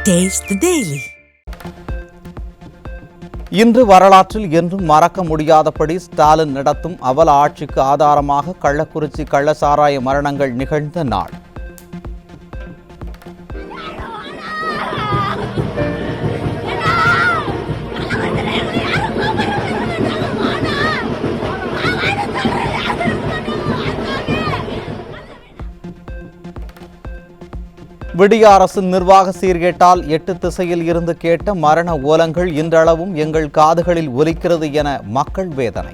Taste the Daily. இன்று வரலாற்றில் என்றும் மறக்க முடியாதபடி ஸ்டாலின் நடத்தும் அவல ஆட்சிக்கு ஆதாரமாக கள்ளக்குறிச்சி கள்ளச்சாராய மரணங்கள் நிகழ்ந்த நாள். விடிய அரசின் நிர்வாக சீர்கேட்டால் 8 திசையில் இருந்து கேட்ட மரண ஓலங்கள் இன்றளவும் எங்கள் காதுகளில் ஒலிக்கிறது என மக்கள் வேதனை.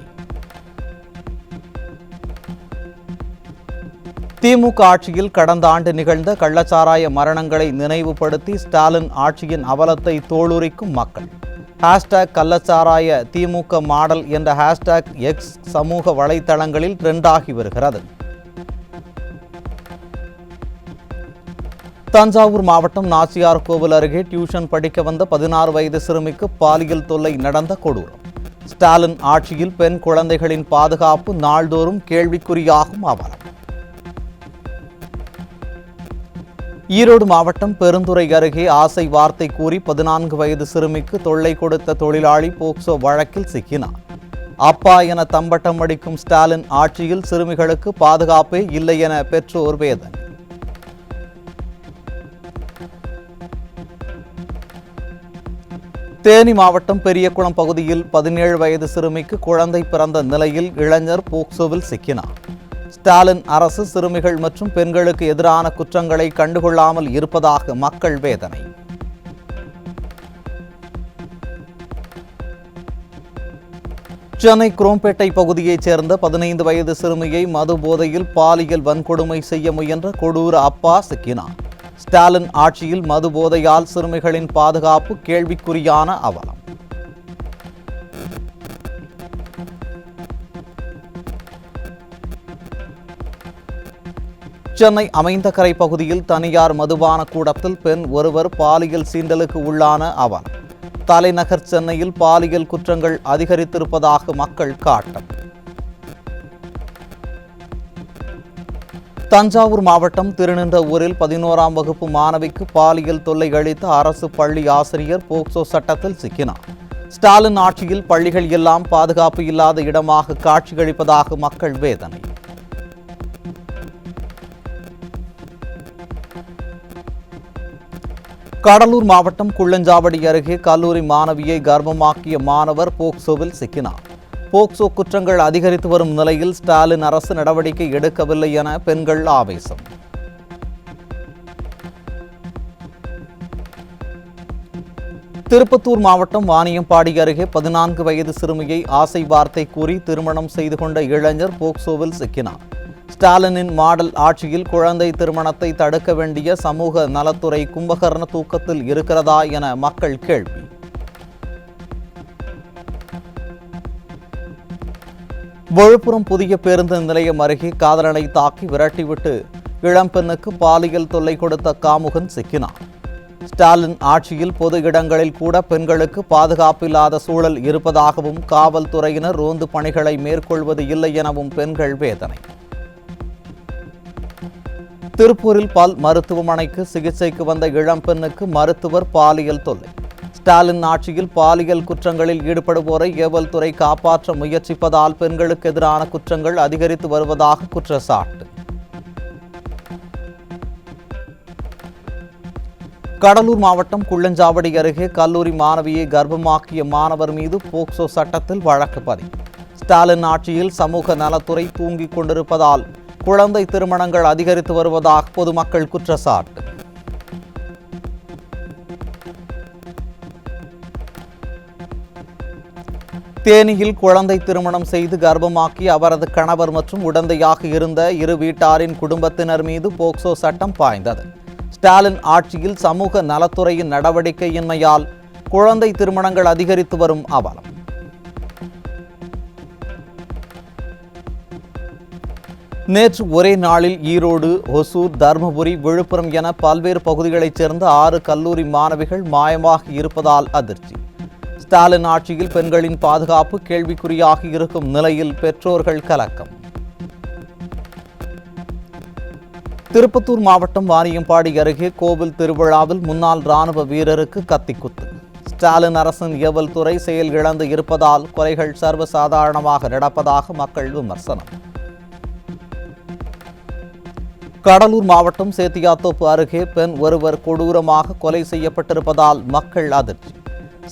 திமுக ஆட்சியில் கடந்த ஆண்டு நிகழ்ந்த கள்ளச்சாராய மரணங்களை நினைவுபடுத்தி ஸ்டாலின் ஆட்சியின் அவலத்தை தோளுரிக்கும் மக்கள். #கள்ளச்சாராய திமுக மாடல் என்ற #X சமூக வலைதளங்களில் ட்ரெண்டாகி வருகிறது. தஞ்சாவூர் மாவட்டம் நாச்சியார் கோவில் அருகே டியூஷன் படிக்க வந்த 16 வயது சிறுமிக்கு பாலியல் தொல்லை நடந்த கொடூரம். ஸ்டாலின் ஆட்சியில் பெண் குழந்தைகளின் பாதுகாப்பு நாள்தோறும் கேள்விக்குறியாகும் அவலம். ஈரோடு மாவட்டம் பெருந்துறை அருகே ஆசை வார்த்தை கூறி 14 வயது சிறுமிக்கு தொல்லை கொடுத்த தொழிலாளி போக்சோ வழக்கில் சிக்கினார். அப்பா என தம்பட்டம் அடிக்கும் ஸ்டாலின் ஆட்சியில் சிறுமிகளுக்கு பாதுகாப்பே இல்லை என பெற்றோர் வேதனை. தேனி மாவட்டம் பெரியகுளம் பகுதியில் 17 வயது சிறுமிக்கு குழந்தை பிறந்த நிலையில் இளைஞர் போக்சோவில் சிக்கினார். ஸ்டாலின் அரசு சிறுமிகள் மற்றும் பெண்களுக்கு எதிரான குற்றங்களை கண்டுகொள்ளாமல் இருப்பதாக மக்கள் வேதனை. சென்னை குரோம்பேட்டை பகுதியைச் சேர்ந்த 15 வயது சிறுமியை மது போதையில் பாலியல் வன்கொடுமை செய்ய முயன்ற கொடூர அப்பா சிக்கினார். ஸ்டாலின் ஆட்சியில் மது போதையால் சிறுமிகளின் பாதுகாப்பு கேள்விக்குறியான அவலம். சென்னை அமைந்தகரை பகுதியில் தனியார் மதுபான கூடத்தில் பெண் ஒருவர் பாலியல் சீண்டலுக்கு உள்ளான அவலம். தலைநகர் சென்னையில் பாலியல் குற்றங்கள் அதிகரித்திருப்பதாக மக்கள் காட்டம். தஞ்சாவூர் மாவட்டம் திருநின்றவூரில் 11ஆம் வகுப்பு மாணவிக்கு பாலியல் தொல்லை அளித்த அரசு பள்ளி ஆசிரியர் போக்சோ சட்டத்தில் சிக்கினார். ஸ்டாலின் ஆட்சியில் பள்ளிகள் எல்லாம் பாதுகாப்பு இல்லாத இடமாக காட்சியளிப்பதாக மக்கள் வேதனை. கடலூர் மாவட்டம் குள்ளஞ்சாவடி அருகே கல்லூரி மாணவியை கர்ப்பமாக்கிய மாணவர் போக்சோவில் சிக்கினார். போக்சோ குற்றங்கள் அதிகரித்து வரும் நிலையில் ஸ்டாலின் அரசு நடவடிக்கை எடுக்கவில்லை என பெண்கள் ஆவேசம். திருப்பத்தூர் மாவட்டம் வாணியம்பாடி அருகே 14 வயது சிறுமியை ஆசை வார்த்தை கூறி திருமணம் செய்து கொண்ட இளைஞர் போக்சோவில் சிக்கினார். ஸ்டாலினின் மாடல் ஆட்சியில் குழந்தை திருமணத்தை தடுக்க வேண்டிய சமூக நலத்துறை கும்பகர்ண தூக்கத்தில் இருக்கிறதா என மக்கள் கேள்வி. விழுப்புரம் புதிய பேருந்து நிலையம் அருகே காதலனை தாக்கி விரட்டிவிட்டு இளம்பெண்ணுக்கு பாலியல் தொல்லை கொடுத்த காமுகன் சிக்கினார். ஸ்டாலின் ஆட்சியில் பொது இடங்களில் கூட பெண்களுக்கு பாதுகாப்பில்லாத சூழல் இருப்பதாகவும் காவல்துறையினர் ரோந்து பணிகளை மேற்கொள்வது இல்லை எனவும் பெண்கள் வேதனை. திருப்பூரில் பல் மருத்துவமனைக்கு சிகிச்சைக்கு வந்த இளம்பெண்ணுக்கு மருத்துவர் பாலியல் தொல்லை. ஸ்டாலின் ஆட்சியில் பாலியல் குற்றங்களில் ஈடுபடுவோரை ஏவல்துறை காப்பாற்ற முயற்சிப்பதால் பெண்களுக்கு எதிரான குற்றங்கள் அதிகரித்து வருவதாக குற்றச்சாட்டு. கடலூர் மாவட்டம் குள்ளஞ்சாவடி அருகே கல்லூரி மாணவியை கர்ப்பமாக்கிய மாணவர் மீது போக்சோ சட்டத்தில் வழக்கு பதிவு. ஸ்டாலின் ஆட்சியில் சமூக நலத்துறை தூங்கிக் கொண்டிருப்பதால் குழந்தை திருமணங்கள் அதிகரித்து வருவதாக பொதுமக்கள் குற்றச்சாட்டு. தேனியில் குழந்தை திருமணம் செய்து கர்ப்பமாக்கி அவரது கணவர் மற்றும் உடந்தையாக இருந்த இரு வீட்டாரின் குடும்பத்தினர் மீது போக்சோ சட்டம் பாய்ந்தது. ஸ்டாலின் ஆட்சியில் சமூக நலத்துறையின் நடவடிக்கையின்மையால் குழந்தை திருமணங்கள் அதிகரித்து வரும் அவலம். நேற்று ஒரே நாளில் ஈரோடு, ஒசூர், தருமபுரி, விழுப்புரம் என பல்வேறு பகுதிகளைச் சேர்ந்த 6 கல்லூரி மாணவிகள் மாயமாக இருப்பதால் அதிர்ச்சி. ஸ்டாலின் ஆட்சியில் பெண்களின் பாதுகாப்பு கேள்விக்குறியாகி இருக்கும் நிலையில் பெற்றோர்கள் கலக்கம். திருப்பத்தூர் மாவட்டம் வாணியம்பாடி அருகே கோவில் திருவிழாவில் முன்னாள் ராணுவ வீரருக்கு கத்திக்குத்து. ஸ்டாலின் அரசின் ஏவல் துறை செயல் இழந்து இருப்பதால் கொலைகள் சர்வசாதாரணமாக நடப்பதாக மக்கள் விமர்சனம். கடலூர் மாவட்டம் சேத்தியாத்தோப்பு அருகே பெண் ஒருவர் கொடூரமாக கொலை செய்யப்பட்டிருப்பதால் மக்கள் அதிர்ச்சி.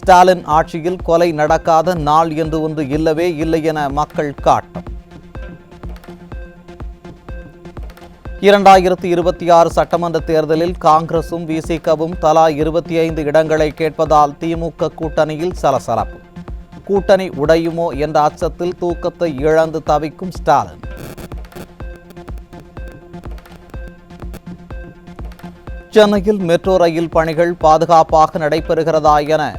ஸ்டாலின் ஆட்சியில் கொலை நடக்காத நாள் என்று ஒன்று இல்லவே இல்லை என மக்கள் காட்டம். 2026 சட்டமன்ற தேர்தலில் காங்கிரசும் விசிகவும் தலா 25 இடங்களை கேட்பதால் திமுக கூட்டணியில் சலசலப்பு. கூட்டணி உடையுமோ என்ற அச்சத்தில் தூக்கத்தை இழந்து தவிக்கும் ஸ்டாலின். சென்னையில் மெட்ரோ ரயில் பணிகள் பாதுகாப்பாக நடைபெறுகிறதா என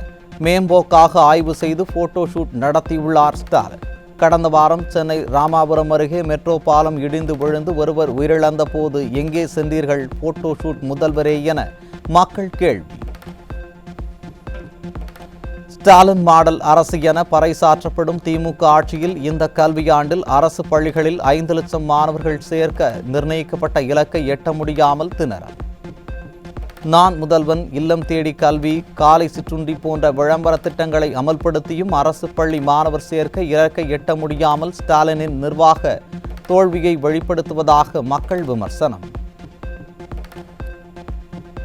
மேம்போக்காக ஆய்வு செய்து போட்டோ ஷூட் நடத்தியுள்ளார் ஸ்டாலின். கடந்த வாரம் சென்னை ராமாபுரம் அருகே மெட்ரோ பாலம் இடிந்து விழுந்து ஒருவர் உயிரிழந்த போது எங்கே சென்றீர்கள் போட்டோ ஷூட் முதல்வரே என மக்கள் கேள்வி. ஸ்டாலின் மாடல் அரசு என பறைசாற்றப்படும் திமுக ஆட்சியில் இந்த கல்வியாண்டில் அரசு பள்ளிகளில் 5 லட்சம் மாணவர்கள் சேர்க்க நிர்ணயிக்கப்பட்ட இலக்கை எட்ட முடியாமல் திணறல். நான் முதல்வன், இல்லம் தேடி கல்வி, காலை சிற்றுண்டி போன்ற விளம்பர திட்டங்களை அமல்படுத்தியும் அரசு பள்ளி மாணவர் சேர்க்க இலக்கை எட்ட முடியாமல் ஸ்டாலினின் நிர்வாக தோல்வியை வெளிப்படுத்துவதாக மக்கள் விமர்சனம்.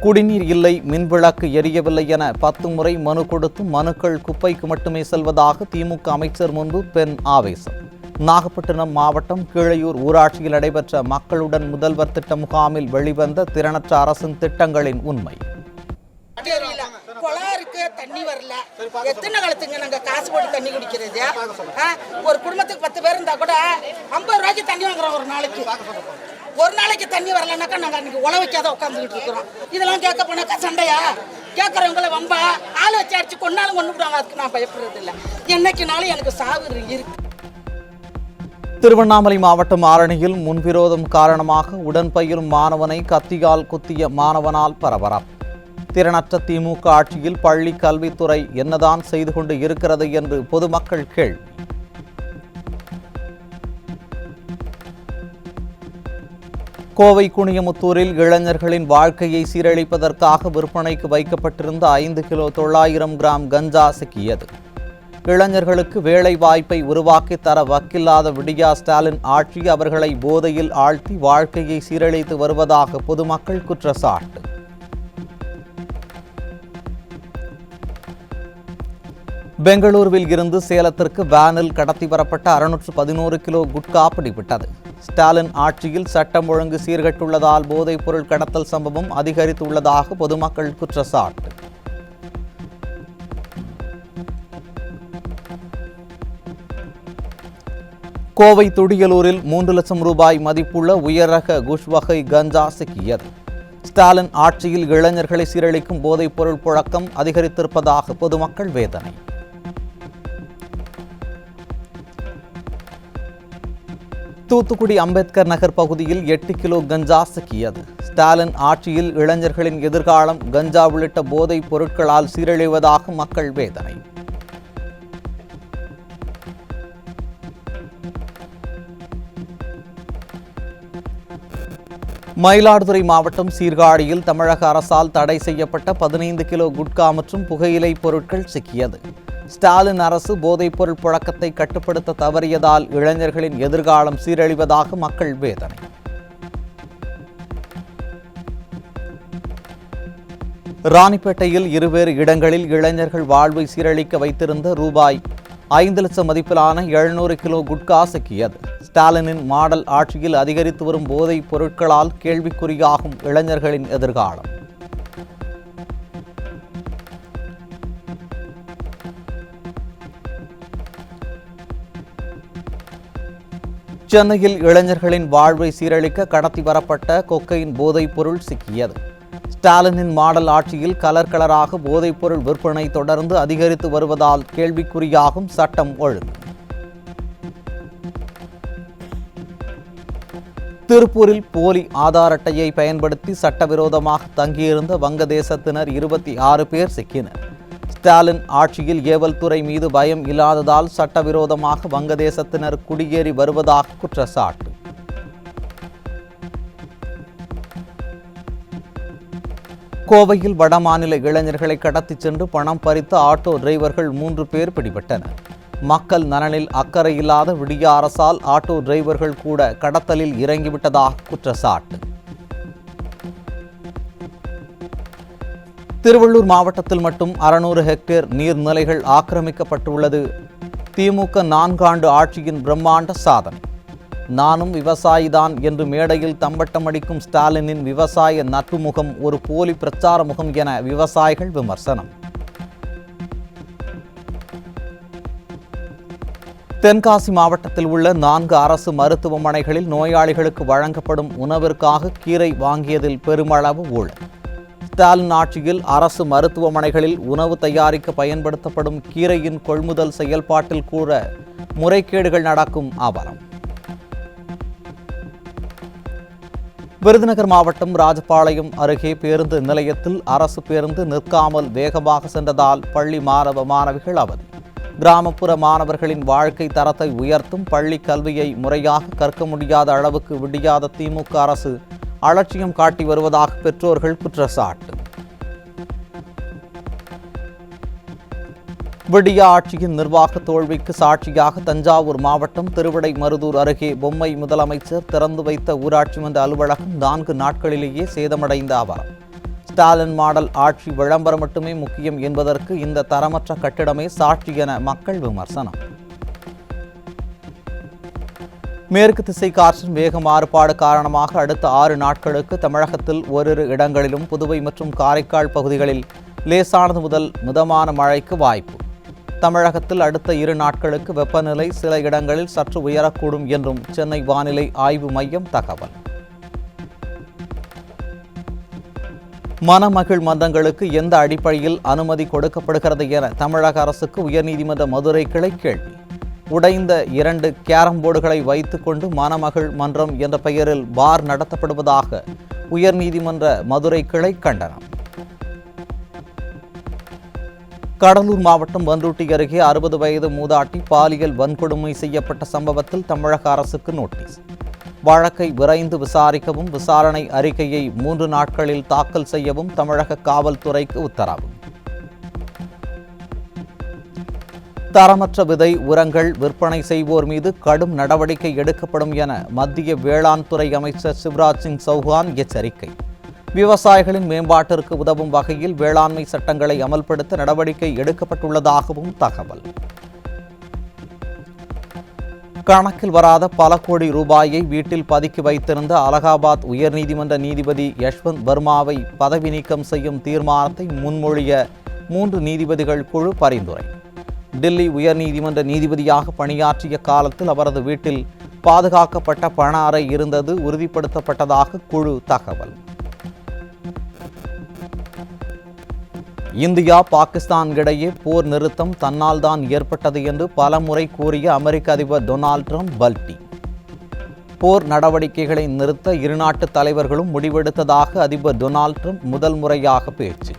குடிநீர் இல்லை, மின்விளக்கு எரியவில்லை என 10 முறை மனு கொடுத்தும் மனுக்கள் குப்பைக்கு மட்டுமே செல்வதாக திமுக அமைச்சர் முன்பு பெண் ஆவேசம். நாகப்பட்டினம் மாவட்டம் கீழையூர் ஊராட்சியில் நடைபெற்ற மக்களுடன் முதல்வர் திட்ட முகாமில் வெளிவந்த திறனற்ற அரசின் திட்டங்களின் உண்மை. தண்ணி வரல, எத்தனை காலத்துங்க நாங்க காசு போட்டு தண்ணி குடிக்கிறது? ஒரு குடும்பத்துக்கு 10 பேர் இருந்தா கூட 50 ரூபாய்க்கு தண்ணி வாங்குறோம் ஒரு நாளைக்கு தண்ணி வரலன்னாக்கா நாங்க அன்னைக்கு உழ வைக்காத உட்காந்துக்கிட்டு இருக்கிறோம். இதெல்லாம் கேட்க போனாக்கா சண்டையா? கேட்கறவங்களை வம்பா ஆள் வச்சு அடிச்சு கொண்டாலும் கொண்டு விடுவாங்க. அதுக்கு நான் பயப்படுறது இல்லை. என்னைக்குனாலும் எனக்கு சாவு இருக்கு. திருவண்ணாமலை மாவட்டம் ஆரணியில் முன்விரோதம் காரணமாக உடன் பயிலும் மாணவனை கத்தியால் குத்திய மாணவனால் பரபரப்பு. திறனற்ற திமுக ஆட்சியில் பள்ளி கல்வித்துறை என்னதான் செய்து கொண்டு இருக்கிறது என்று பொதுமக்கள் கேள்வி. கோவை குனியமுத்தூரில் இளைஞர்களின் வாழ்க்கையை சீரழிப்பதற்காக விற்பனைக்கு வைக்கப்பட்டிருந்த 5 கிலோ 900 கிராம் கஞ்சா சிக்கியது. இளைஞர்களுக்கு வேலை வாய்ப்பை உருவாக்கி தர வக்கில்லாத விடியா ஸ்டாலின் ஆட்சி அவர்களை போதையில் ஆழ்த்தி வாழ்க்கையை சீரழித்து வருவதாக பொதுமக்கள் குற்றச்சாட்டு. பெங்களூருவில் இருந்து சேலத்திற்கு வேனில் கடத்தி வரப்பட்ட 611 கிலோ குட்கா பிடிபட்டது. ஸ்டாலின் ஆட்சியில் சட்டம் ஒழுங்கு சீர்கெட்டுள்ளதால் போதைப் பொருள் கடத்தல் சம்பவம் அதிகரித்துள்ளதாக பொதுமக்கள் குற்றச்சாட்டு. கோவை துடியலூரில் 3 லட்சம் ரூபாய் மதிப்புள்ள உயர் ரக குஷ் வகை கஞ்சா சிக்கியது. ஸ்டாலின் ஆட்சியில் இளைஞர்களை சீரழிக்கும் போதைப் பொருள் புழக்கம் அதிகரித்திருப்பதாக பொதுமக்கள் வேதனை. தூத்துக்குடி அம்பேத்கர் நகர் பகுதியில் 8 கிலோ கஞ்சா சிக்கியது. ஸ்டாலின் ஆட்சியில் இளைஞர்களின் எதிர்காலம் கஞ்சா உள்ளிட்ட போதைப் பொருட்களால் சீரழிவதாக மக்கள் வேதனை. மயிலாடுதுறை மாவட்டம் சீர்காழியில் தமிழக அரசால் தடை செய்யப்பட்ட 15 கிலோ குட்கா மற்றும் புகையிலை பொருட்கள் சிக்கியது. ஸ்டாலின் அரசு போதைப் பொருள் புழக்கத்தை கட்டுப்படுத்த தவறியதால் இளைஞர்களின் எதிர்காலம் சீரழிவதாக மக்கள் வேதனை. ராணிப்பேட்டையில் 2 இடங்களில் இளைஞர்கள் வாழ்வை சீரழிக்க வைத்திருந்த ரூபாய் 5 லட்சம் மதிப்பிலான 700 கிலோ குட்கா சிக்கியது. ஸ்டாலினின் மாடல் ஆட்சியில் அதிகரித்து வரும் போதைப் பொருட்களால் கேள்விக்குறியாகும் இளைஞர்களின் எதிர்காலம். சென்னையில் இளைஞர்களின் வாழ்வை சீரழிக்க கடத்தி வரப்பட்ட கொக்கைன் போதைப் பொருள் சிக்கியது. ஸ்டாலினின் மாடல் ஆட்சியில் கலராக போதைப் பொருள் விற்பனை தொடர்ந்து அதிகரித்து வருவதால் கேள்விக்குறியாகும் சட்டம் ஒழுங்கு. திருப்பூரில் போலி ஆதார் அட்டையை பயன்படுத்தி சட்டவிரோதமாக தங்கியிருந்த வங்கதேசத்தினர் 26 பேர் சிக்கினர். ஸ்டாலின் ஆட்சியில் ஏவல் துறை மீது பயம் இல்லாததால் சட்டவிரோதமாக வங்கதேசத்தினர் குடியேறி வருவதாக குற்றச்சாட்டு. கோவையில் வடமாநில இளைஞர்களை கடத்திச் சென்று பணம் பறித்த ஆட்டோ டிரைவர்கள் 3 பேர் பிடிபட்டனர். மக்கள் நலனில் அக்கறை இல்லாத விடிய அரசால் ஆட்டோ டிரைவர்கள் கூட கடத்தலில் இறங்கிவிட்டதாக குற்றச்சாட்டு. திருவள்ளூர் மாவட்டத்தில் மட்டும் 600 ஹெக்டேர் நீர்நிலைகள் ஆக்கிரமிக்கப்பட்டுள்ளது. திமுக 4 ஆண்டு ஆட்சியின் பிரம்மாண்ட சாதனை. நானும் விவசாயிதான் என்று மேடையில் தம்பட்டம் அடிக்கும் ஸ்டாலினின் விவசாய நட்பு முகம் ஒரு போலி பிரச்சார முகம் என விவசாயிகள் விமர்சனம். தென்காசி மாவட்டத்தில் உள்ள 4 அரசு மருத்துவமனைகளில் நோயாளிகளுக்கு வழங்கப்படும் உணவிற்காக கீரை வாங்கியதில் பெருமளவு ஊழல். ஸ்டாலின் ஆட்சியில் அரசு மருத்துவமனைகளில் உணவு தயாரிக்க பயன்படுத்தப்படும் கீரையின் கொள்முதல் செயல்பாட்டில் கூட முறைகேடுகள் நடக்கும் அவலம். விருதுநகர் மாவட்டம் ராஜபாளையம் அருகே பேருந்து நிலையத்தில் அரசு பேருந்து நிற்காமல் வேகமாக சென்றதால் பள்ளி மாணவ மாணவிகள் அவதி. கிராமப்புற மாணவர்களின் வாழ்க்கை தரத்தை உயர்த்தும் பள்ளி கல்வியை முறையாக கற்க முடியாத அளவுக்கு விடியாத திமுக அரசு அலட்சியம் காட்டி வருவதாக பெற்றோர்கள் குற்றச்சாட்டு. விடிய ஆட்சியின் நிர்வாக தோல்விக்கு சாட்சியாக தஞ்சாவூர் மாவட்டம் திருவிடைமருதூர் அருகே பொம்மை முதலமைச்சர் திறந்து வைத்த ஊராட்சி மன்ற அலுவலகம் 4 நாட்களிலேயே சேதமடைந்த அவலம். ஸ்டாலின் மாடல் ஆட்சி விளம்பரம் மட்டுமே முக்கியம் என்பதற்கு இந்த தரமற்ற கட்டிடமே சாட்சி என மக்கள் விமர்சனம். மேற்கு திசை காற்றின் வேக மாறுபாடு காரணமாக அடுத்த 6 நாட்களுக்கு தமிழகத்தில் ஓரிரு இடங்களிலும் புதுவை மற்றும் காரைக்கால் பகுதிகளில் லேசானது முதல் மிதமான மழைக்கு வாய்ப்பு. தமிழகத்தில் அடுத்த 2 நாட்களுக்கு வெப்பநிலை சில இடங்களில் சற்று உயரக்கூடும் என்றும் சென்னை வானிலை ஆய்வு மையம் தகவல். மணமகள் மன்றங்களுக்கு எந்த அடிப்படையில் அனுமதி கொடுக்கப்படுகிறது என தமிழக அரசுக்கு உயர்நீதிமன்ற மதுரை கிளை கேள்வி. உடைந்த 2 கேரம் போர்டுகளை வைத்துக் கொண்டு மணமகள் மன்றம் என்ற பெயரில் பார் நடத்தப்படுவதாக உயர்நீதிமன்ற மதுரை கிளை கண்டனம். கடலூர் மாவட்டம் பண்ருட்டி அருகே 60 வயது மூதாட்டி பாலியல் வன்கொடுமை செய்யப்பட்ட சம்பவத்தில் தமிழக அரசுக்கு நோட்டீஸ். வழக்கை விரைந்து விசாரிக்கவும் விசாரணை அறிக்கையை 3 நாட்களில் தாக்கல் செய்யவும் தமிழக காவல்துறைக்கு உத்தரவு. தரமற்ற விதை உரங்கள் விற்பனை செய்வோர் மீது கடும் நடவடிக்கை எடுக்கப்படும் என மத்திய வேளாண் துறை அமைச்சர் சிவராஜ் சிங் சௌஹான் எச்சரிக்கை. விவசாயிகளின் மேம்பாட்டிற்கு உதவும் வகையில் வேளாண்மை சட்டங்களை அமல்படுத்த நடவடிக்கை எடுக்கப்பட்டுள்ளதாகவும் தகவல். கணக்கில் வராத பல கோடி ரூபாயை வீட்டில் பதுக்கி வைத்திருந்த அலகாபாத் உயர்நீதிமன்ற நீதிபதி யஷ்வந்த் வர்மாவை பதவி நீக்கம் செய்யும் தீர்மானத்தை முன்மொழிய 3 நீதிபதிகள் குழு பரிந்துரை. டில்லி உயர்நீதிமன்ற நீதிபதியாக பணியாற்றிய காலத்தில் அவரது வீட்டில் பாதுகாக்கப்பட்ட பண அறை இருந்தது உறுதிப்படுத்தப்பட்டதாக குழு தகவல். இந்தியா பாகிஸ்தான் இடையே போர் நிறுத்தம் தன்னால் தான் ஏற்பட்டது என்று பலமுறை கூறிய அமெரிக்க அதிபர் டொனால்ட் ட்ரம்ப் பல்டி. போர் நடவடிக்கைகளை நிறுத்த 2 நாட்டு தலைவர்களும் முடிவெடுத்ததாக அதிபர் டொனால்ட் ட்ரம்ப் முதல் முறையாக பேச்சு.